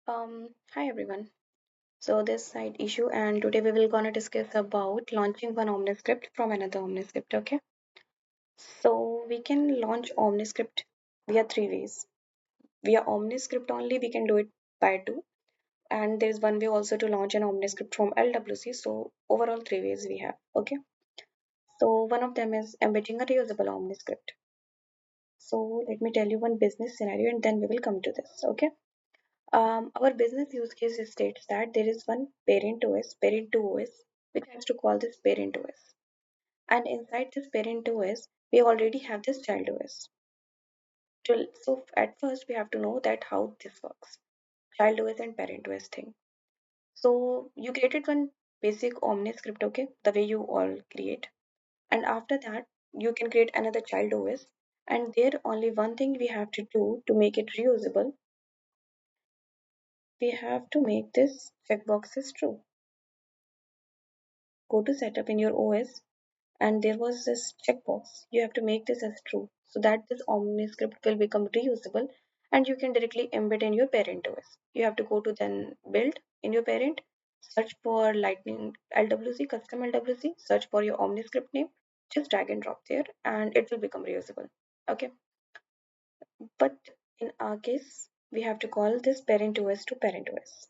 Hi everyone. So this side issue, and today we will gonna discuss about launching one Omniscript from another Omniscript. Okay. So we can launch Omniscript via three ways. Via Omniscript only, we can do it by two, and there is one way also to launch an Omniscript from LWC. So overall, three ways we have. Okay. So one of them is embedding a reusable Omniscript. So let me tell you one business scenario, and then we will come to this. Okay. Our business use case states that there is one parent OS, parent 2 OS, which has to call this parent OS. And inside this parent OS, we already have this child OS. So at first, we have to know that how this works, child OS and parent OS thing. So you created one basic Omniscript, okay, the way you all create. And after that, you can create another child OS. And there only one thing we have to do to make it reusable, we have to make this checkboxes true. Go to setup in your OS, and there was this checkbox. You have to make this as true so that this Omniscript will become reusable and you can directly embed in your parent OS. You have to go to then build in your parent, search for Lightning LWC, custom LWC, search for your Omniscript name, just drag and drop there and it will become reusable. Okay, but in our case, we have to call this parent OS to parent OS.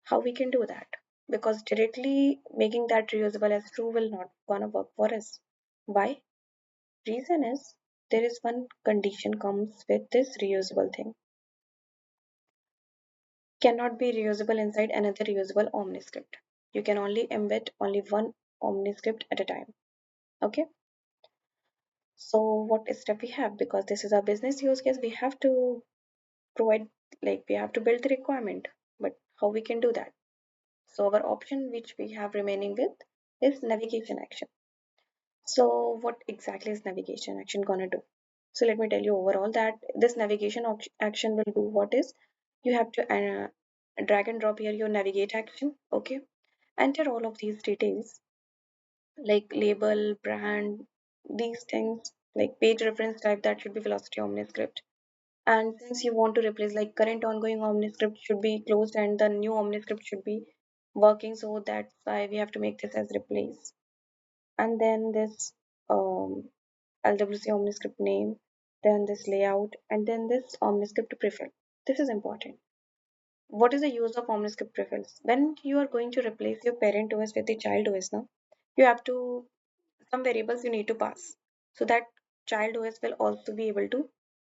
How we can do that? Because directly making that reusable as true will not gonna work for us. Why? Reason is there is one condition comes with this reusable thing. Cannot be reusable inside another reusable Omniscript. You can only embed only one Omniscript at a time. Okay. So what step we have? Because this is our business use case, we have to provide, like we have to build the requirement. But how we can do that? So our option which we have remaining with is navigation action. So what exactly is navigation action gonna do? So let me tell you overall that this action will do what is you have to drag and drop here your navigate action. Okay, enter all of these details like label, brand, these things like page reference type that should be velocity omniscript. And since you want to replace like current ongoing omniscript should be closed and the new omniscript should be working, so that's why we have to make this as replace. And then this LWC Omniscript name, then this layout, and then this Omniscript prefill. This is important. What is the use of Omniscript prefills? When you are going to replace your parent OS with the child OS now, you have to some variables you need to pass. So that child OS will also be able to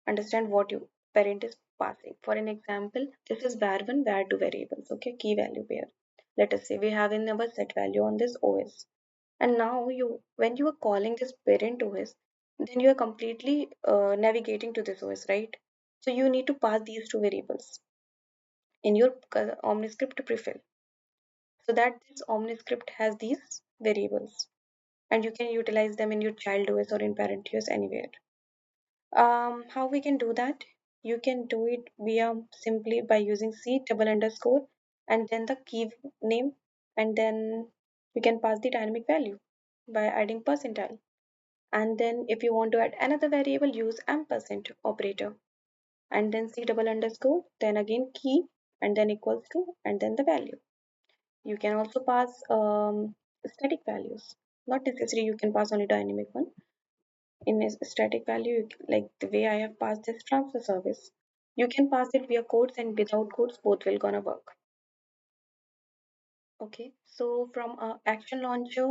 understand what your parent is passing. For an example, this is var1, var2 variables, okay, key value pair. Let us say we have in our set value on this OS. And now you, when you are calling this parent OS, then you are completely navigating to this OS, right? So you need to pass these two variables in your Omniscript prefill so that this Omniscript has these variables and you can utilize them in your child OS or in parent OS anywhere. How we can do that? You can do it via simply by using C double underscore and then the key name, and then you can pass the dynamic value by adding percentile. And then if you want to add another variable, use ampersand operator and then C double underscore, then again key and then equals to and then the value. You can also pass static values. Not necessary you can pass only dynamic one. In a static value, like the way I have passed this transfer service, you can pass it via codes and without codes, both will gonna work. Okay, so from action launcher,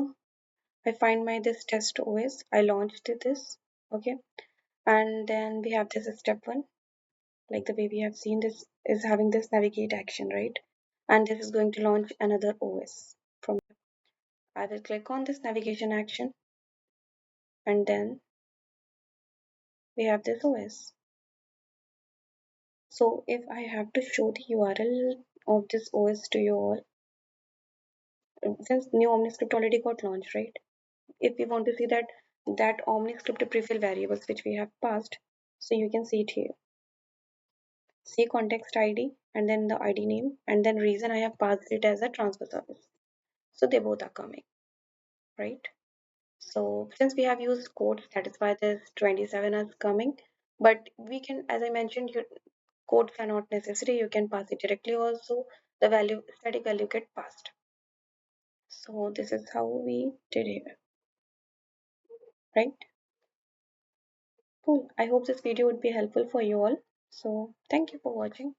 I find my this test OS. I launched this. Okay, and then we have this step one, like the way we have seen this is having this navigate action, right? And this is going to launch another OS. From I will click on this navigation action and then we have this OS. So if I have to show the URL of this OS to you all, since new Omniscript already got launched, right? If we want to see that Omniscript prefill variables which we have passed, so you can see it here. See context ID and then the ID name and then reason I have passed it as a transfer service. So they both are coming, right? So since we have used codes, that is why this 27 is coming. But we can, as I mentioned, Code cannot necessary, you can pass it directly also. The value, static value get passed. So this is how we did it, right? Cool. I hope this video would be helpful for you all. So thank you for watching.